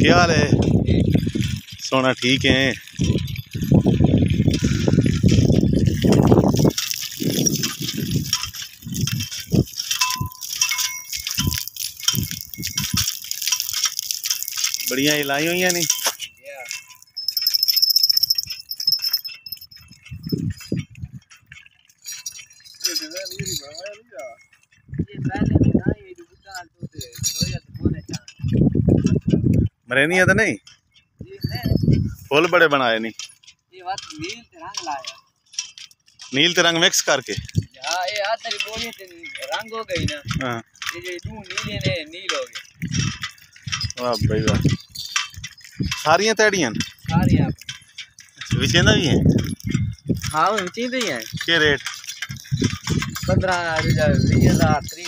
क्या हाल है? सोना ठीक है। बढ़िया हिलाई हुई है नहीं? मरे नहीं है तो नहीं फुल बड़े बनाए नहीं। नील तिरंग मिक्स करके रंग हो गई ना। हाँ ये नीले ने नील हो गए। वाह भाई वाह। सारियां तैड़ियां सारियां विचेंदा भी हैं। हाँ विचेंदा ही हैं। क्या रेट? 15,000 20,000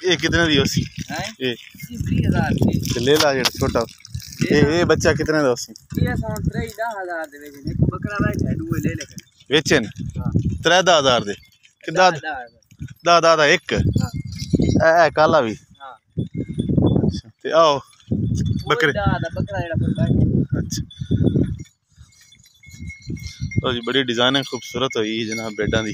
ये कितने दी उसी? ये 30,000 ले ला जेड़ा छोटा ये बच्चा कितने दा उसी? ये 10,000 दे वेचने को बकरा बैठा है दूए ले लेकिन वेचन। हां 13,000 दे किदा 10 एक। हां ए काला भी। हां अच्छा ते आओ बकरे बकरा जेड़ा पर बैठा। अच्छा तो जी बड़ी डिजाइन खूबसूरत हुई जनाब बेडा दी।